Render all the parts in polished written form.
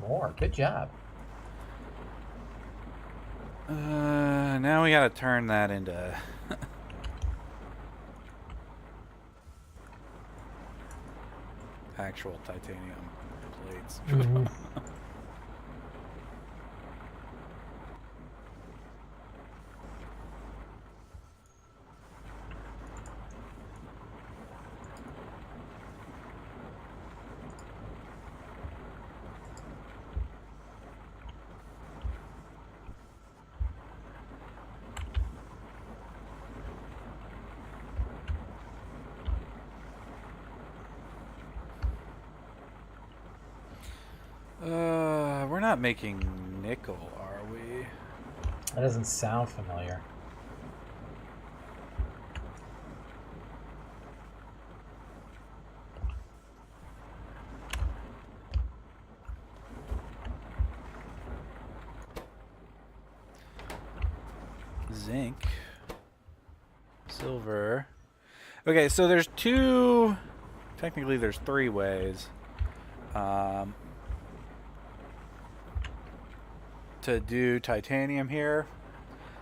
more. Good job. Now we gotta turn that into actual titanium plates. Mm-hmm. We're not making nickel, are we? That doesn't sound familiar. Zinc. Silver. Okay, so there's two... Technically, there's three ways. To do titanium here.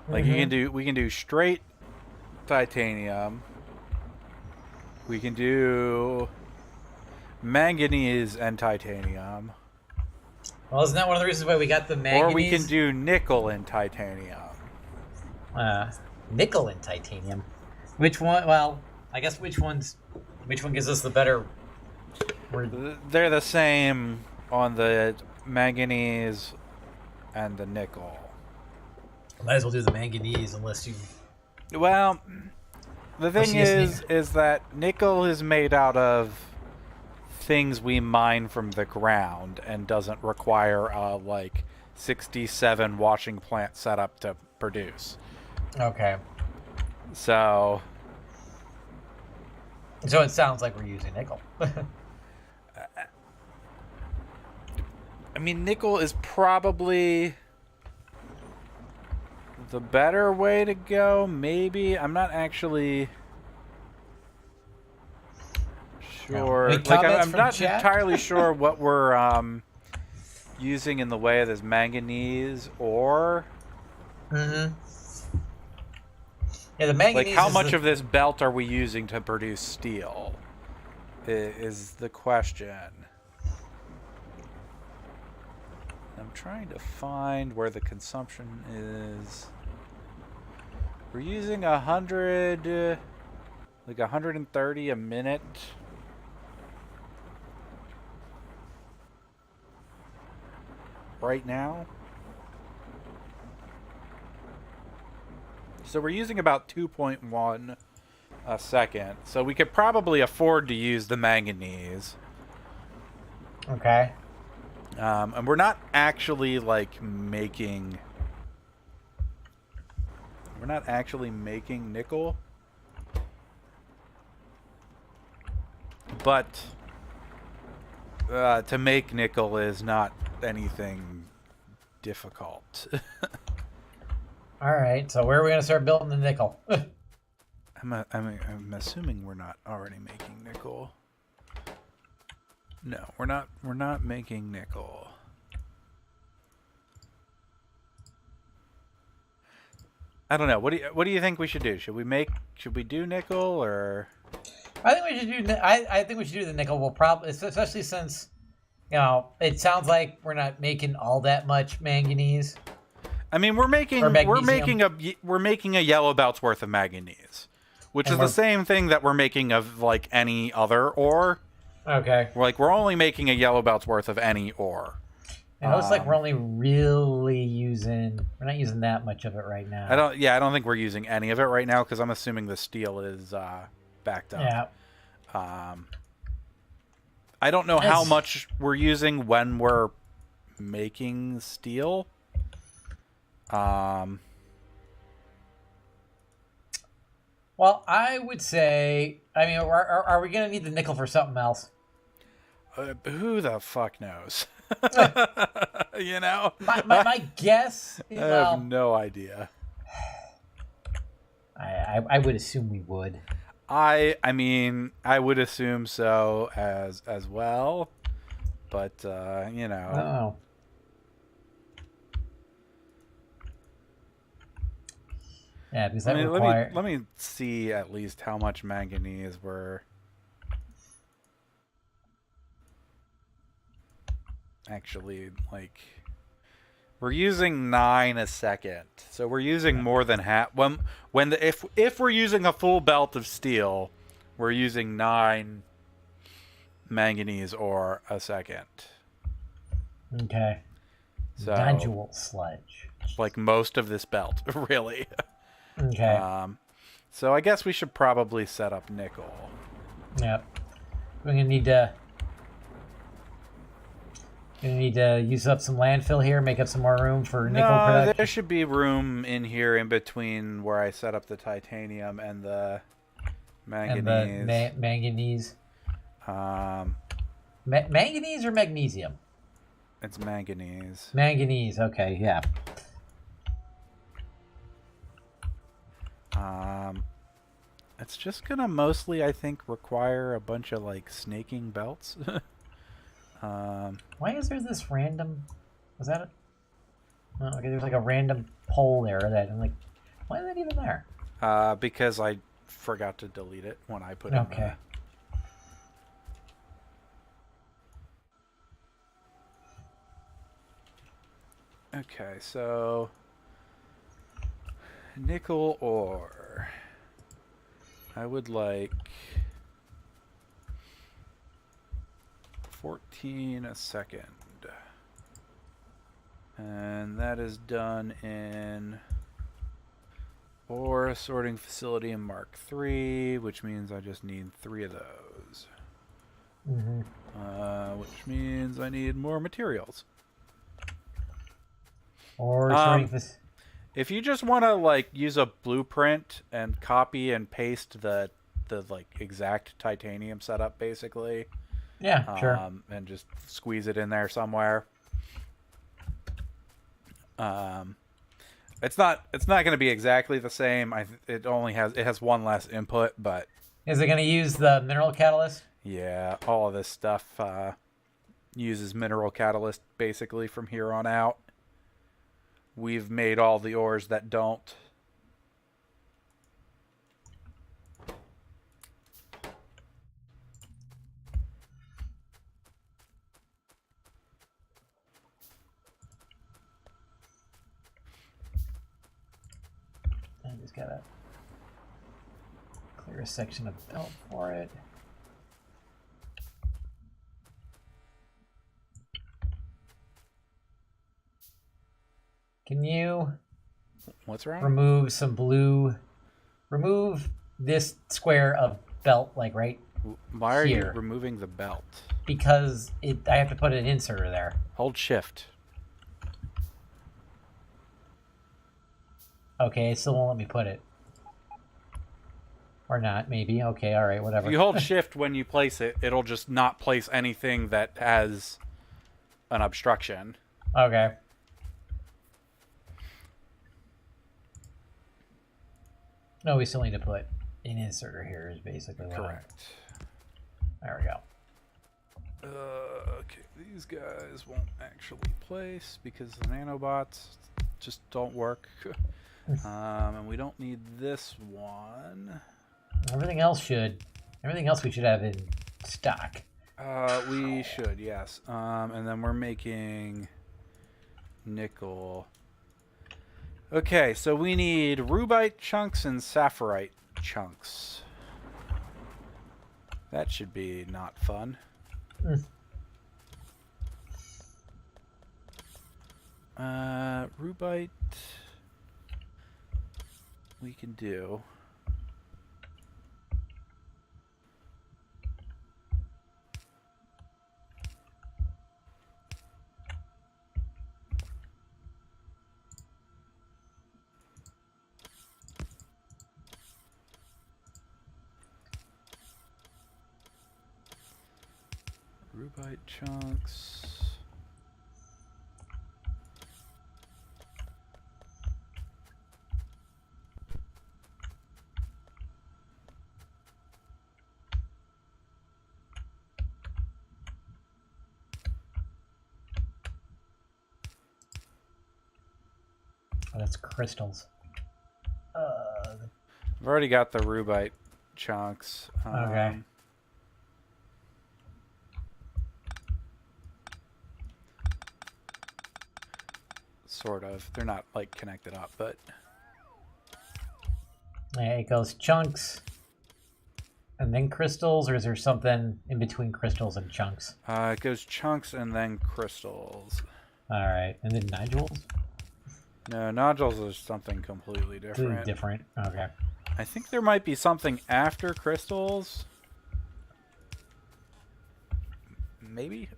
Like we can do straight titanium. We can do manganese and titanium. Well, isn't that one of the reasons why we got the manganese? Or we can do nickel and titanium. Nickel and titanium. Which one? Well, I guess which one gives us the better? They're the same on the manganese and the nickel. Might as well do the manganese unless you... Well, the thing is that nickel is made out of things we mine from the ground and doesn't require a, 67 washing plant setup to produce. Okay. So it sounds like we're using nickel. I mean, nickel is probably the better way to go, maybe. I'm not actually sure. I'm not entirely sure what we're using in the way of this manganese ore. Mm-hmm. Yeah, the manganese. How much of this belt are we using to produce steel? Is the question. I'm trying to find where the consumption is. We're using 130 a minute. Right now. So we're using about 2.1 a second. So we could probably afford to use the manganese. Okay. And we're not actually making... We're not actually making nickel. But to make nickel is not anything difficult. All right, so where are we going to start building the nickel? I'm assuming we're not already making nickel. No, we're not. We're not making nickel. I don't know. What do you think we should do? Should we do nickel or? I think we should do. I think we should do the nickel. We'll probably, especially since, it sounds like we're not making all that much manganese. I mean, we're making a yellow belt's worth of manganese, which is the same thing that we're making of any other ore. Okay. We're only making a yellow belt's worth of any ore. It looks like we're only really using. We're not using that much of it right now. I don't think we're using any of it right now because I'm assuming the steel is backed up. Yeah. I don't know how much we're using when we're making steel. Well, I would say. I mean, are we going to need the nickel for something else? Who the fuck knows? You know? My guess. I have no idea. I would assume we would. I mean, I would assume so as well. But, Oh. Yeah, because that requires. Let me see at least how much manganese we're actually like. We're using 9 a second, so we're using more than half. If we're using a full belt of steel, we're using 9 manganese ore a second. Okay. So Nodule sludge. like most of this belt, really. Okay. So I guess we should probably set up nickel. Yep. We're gonna need to. Use up some landfill here, make up some more room for nickel production. There should be room in here in between where I set up the titanium and the manganese. And the manganese. Manganese or magnesium? It's manganese. Manganese. Okay, yeah. It's just gonna mostly, I think, require a bunch of like snaking belts. Why is there this random? Was that it? Oh, okay, there's like a random pole there that I'm like, why is that even there? Because I forgot to delete it when I put it. Okay. Okay, so nickel ore. I would like 14 a second. And that is done in ore sorting facility in Mark III, which means I just need 3 of those. Which means I need more materials. Or sorting facility. If you just want to like use a blueprint and copy and paste the like exact titanium setup, basically. Yeah, sure. And just squeeze it in there somewhere. It's not going to be exactly the same. It has one less input, but is it going to use the mineral catalyst? Yeah, all of this stuff uses mineral catalyst basically from here on out. We've made all the ores that don't. I just gotta clear a section of belt for it. Can you What's wrong? remove some blue? Remove this square of belt, like right Why are here. you removing the belt? Because I have to put an inserter there. Hold shift. Okay, it still won't let me put it. Or not, maybe. Okay, all right, whatever. If you hold shift when you place it, it'll just not place anything that has an obstruction. Okay. No, we still need to put an inserter here is basically what. Correct. There we go. Okay, these guys won't actually place because the nanobots just don't work. And we don't need this one. Everything else we should have in stock. We should, yes. And then we're making nickel. Okay, so we need rubite chunks and sapphirite chunks. That should be not fun. Rubite we can do. Rubite chunks. Oh, that's crystals. I've already got the rubite chunks. Okay. Sort of. They're not like connected up, but Yeah, it goes chunks and then crystals, or is there something in between crystals and chunks? it goes chunks and then crystals. All right, and then nodules. No, nodules is something completely different. Different. Okay. I think there might be something after crystals. Maybe.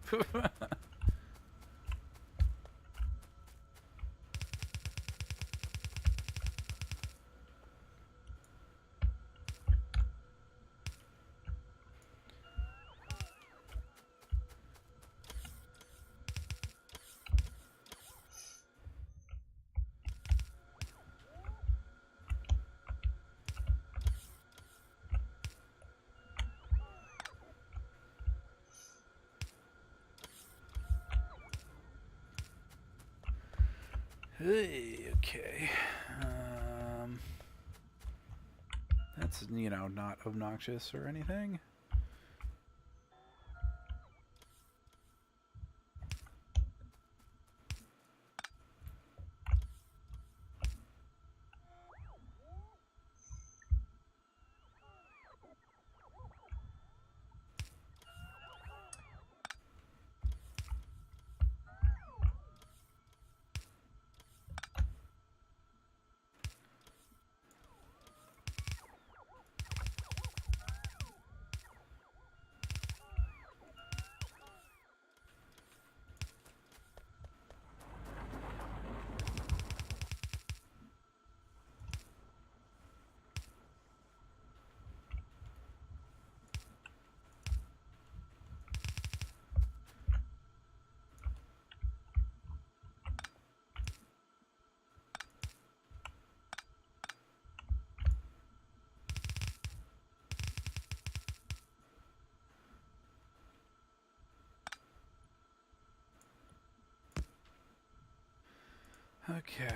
Okay. That's, you know, not obnoxious or anything. Okay.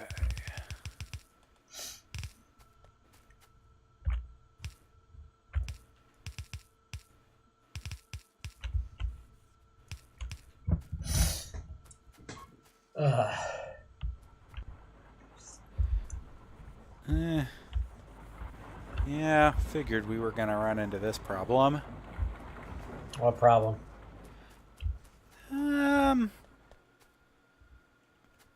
Ugh. Yeah, figured we were gonna run into this problem. What problem?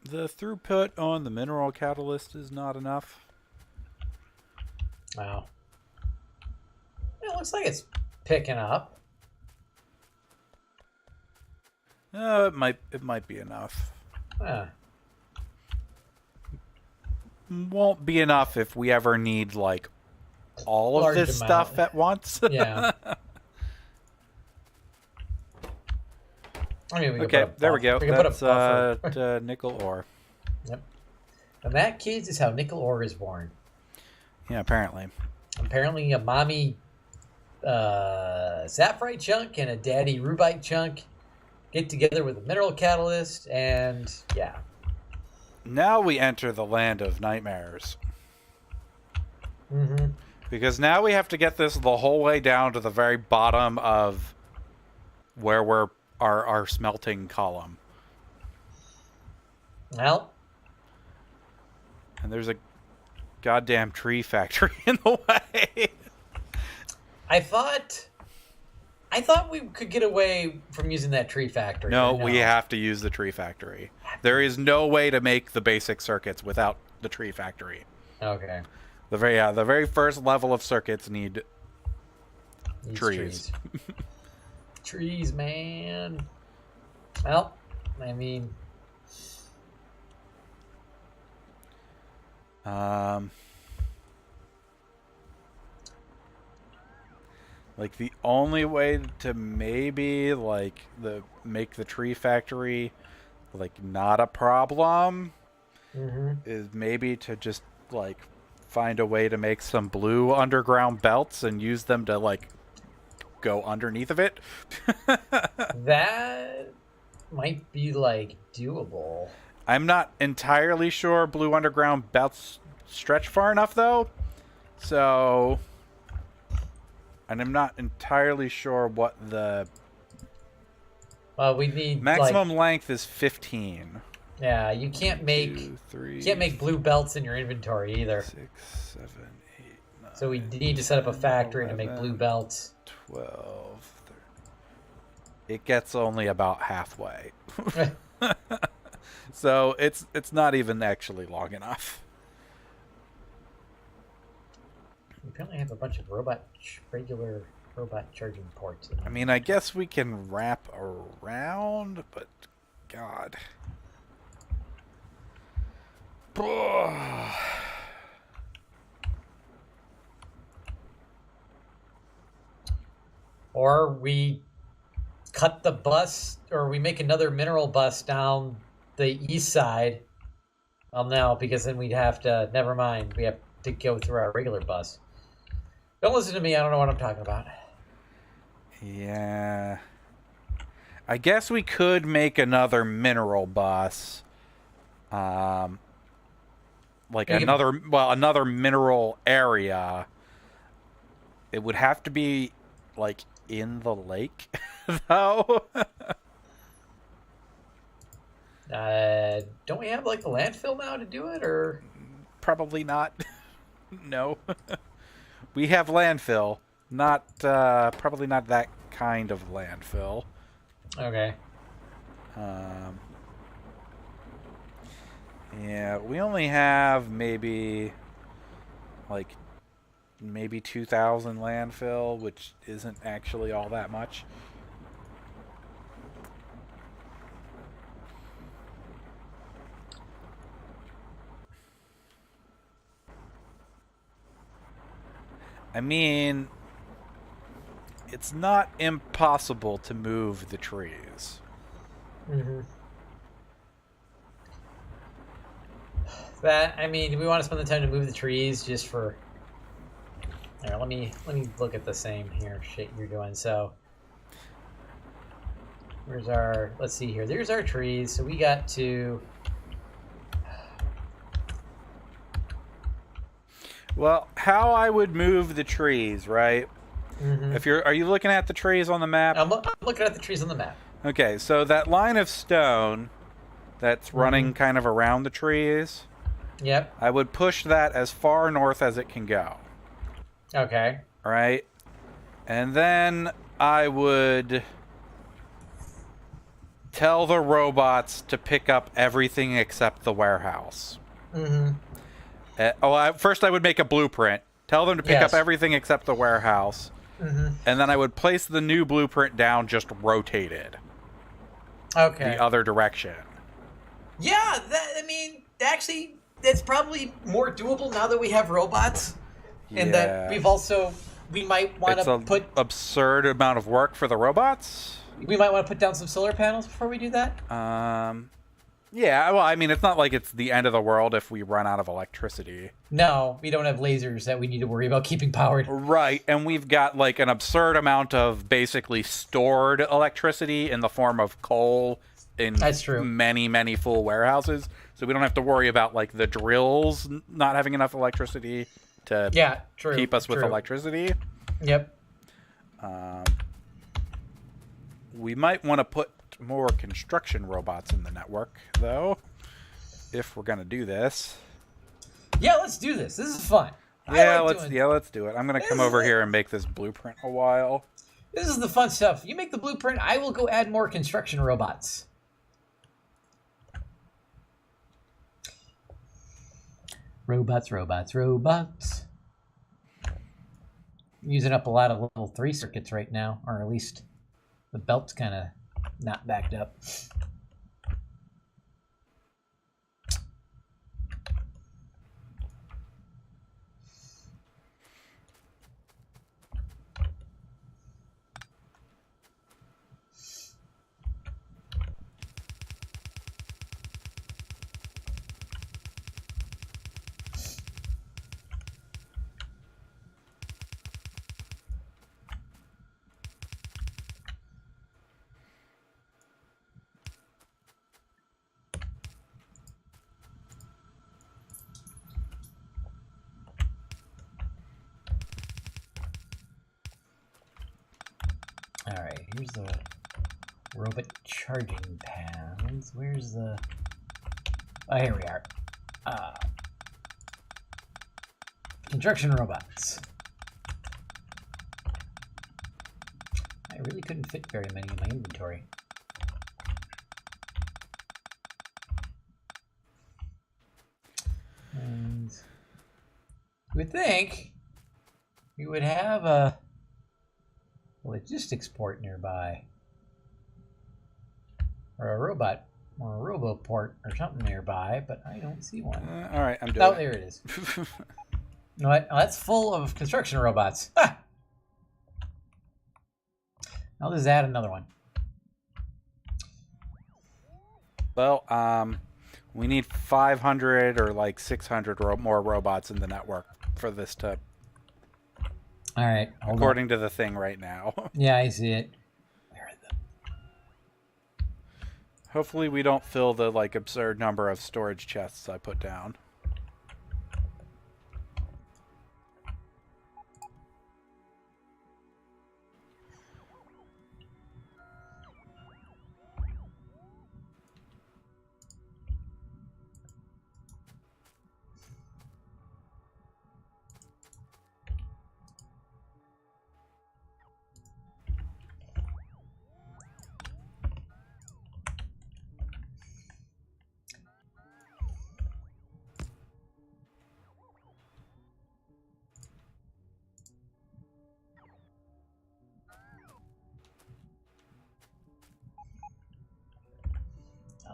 The throughput on the mineral catalyst is not enough. Wow. It looks like it's picking up. It might be enough. Huh. Won't be enough if we ever need like all of Large this amount. stuff at once. Yeah. I mean, we Okay, there we go. We can put a buffer. That's nickel ore. Yep. And that, kids, is how nickel ore is born. Yeah, apparently. Apparently, a mommy sapphire chunk and a daddy rubite chunk get together with a mineral catalyst, and yeah. Now we enter the land of nightmares. Mm-hmm. Because now we have to get this the whole way down to the very bottom of where we're our smelting column. Well, and there's a goddamn tree factory in the way. I thought we could get away from using that tree factory. No, we have to use the tree factory. There is no way to make the basic circuits without the tree factory. Okay. The very first level of circuits need trees. Trees, man. Well, I mean, like the only way to maybe like make the tree factory like not a problem is maybe to just like find a way to make some blue underground belts and use them to like go underneath of it. that might be like doable. I'm not entirely sure blue underground belts stretch far enough though. So, and I'm not entirely sure what the We need maximum length is 15. Yeah, you can't make 2, 3, you can't make blue belts in your inventory either. 6, 7, 8, 9. So we need to set up a factory 11, to make blue belts. 12. 13. It gets only about halfway. So it's not even actually long enough. We apparently have a bunch of regular robot charging ports. I mean, I guess we can wrap around, but God. Or we cut the bus, or we make another mineral bus down the east side. Well, no, because then we'd have to. Never mind. We have to go through our regular bus. Don't listen to me. I don't know what I'm talking about. Yeah. I guess we could make another mineral bus. Like another mineral area. It would have to be like in the lake, though. Don't we have like the landfill now to do it, or probably not? No. We have landfill, not probably not that kind of landfill. Okay. Yeah, we only have maybe 2,000 landfill, which isn't actually all that much. I mean, it's not impossible to move the trees. Mm-hmm. That, I mean, do we want to spend the time to move the trees just for... Here, let me look at the same here shit you're doing. So, where's our... Let's see here. There's our trees. So we got to... Well, how I would move the trees, right? Mm-hmm. Are you looking at the trees on the map? I'm looking at the trees on the map. Okay, so that line of stone that's running kind of around the trees... Yep. I would push that as far north as it can go. Okay. Right? And then I would tell the robots to pick up everything except the warehouse. Mm-hmm. First I would make a blueprint. Tell them to pick up everything except the warehouse. Mm-hmm. And then I would place the new blueprint down just rotated. Okay. The other direction. Yeah, actually, that's probably more doable now that we have robots. And that we might want to put... absurd amount of work for the robots. We might want to put down some solar panels before we do that. Yeah, well, I mean, it's not like it's the end of the world if we run out of electricity. No, we don't have lasers that we need to worry about keeping powered. Right, and we've got like an absurd amount of basically stored electricity in the form of coal in many, many full warehouses. So we don't have to worry about like the drills not having enough electricity to keep us with electricity. Yep. We might want to put more construction robots in the network, though, if we're gonna do this. Yeah, let's do this. This is fun. Let's do it. I'm gonna come over here and make this blueprint a while. This is the fun stuff. You make the blueprint, I will go add more construction robots. Robots. Using up a lot of level 3 circuits right now, or at least the belt's kind of not backed up. here's the robot charging pads. Where's the... Oh, here we are. Construction robots. I really couldn't fit very many in my inventory. And you would think we would have a logistics port nearby, or a robot, or a roboport, or something nearby, but I don't see one. All right, I'm doing it. There it is. You know what? Oh, that's full of construction robots. Ah! I'll just add another one. Well, we need 500 or like 600 more robots in the network for this to... All right. According to the thing right now. Yeah, I see it. Where are the... Hopefully we don't fill the like absurd number of storage chests I put down.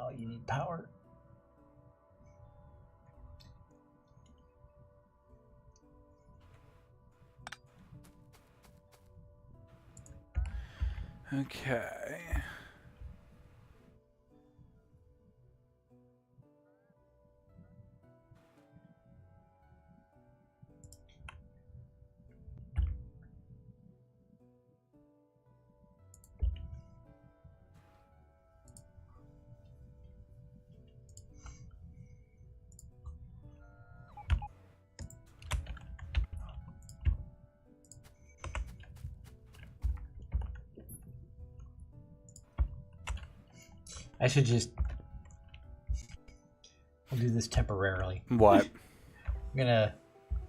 Oh, you need power. Okay. I should just... I'll do this temporarily. What? I'm gonna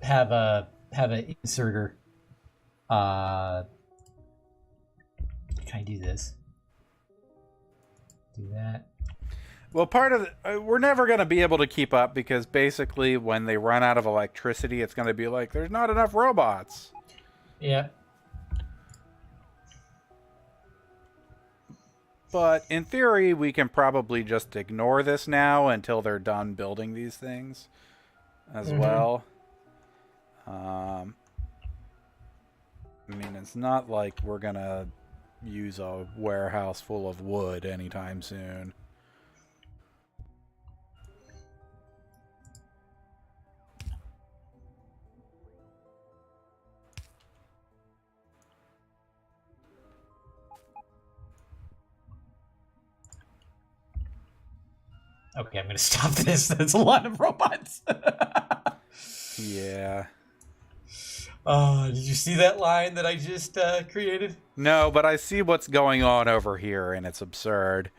have an inserter. Can I do this? Do that. Well, part of we're never going to be able to keep up because basically when they run out of electricity, it's going to be like, there's not enough robots. Yeah. But in theory, we can probably just ignore this now until they're done building these things as well. I mean, it's not like we're going to use a warehouse full of wood anytime soon. Okay, I'm gonna stop this. That's a lot of robots. Yeah. Did you see that line that I just created? No, but I see what's going on over here, and it's absurd.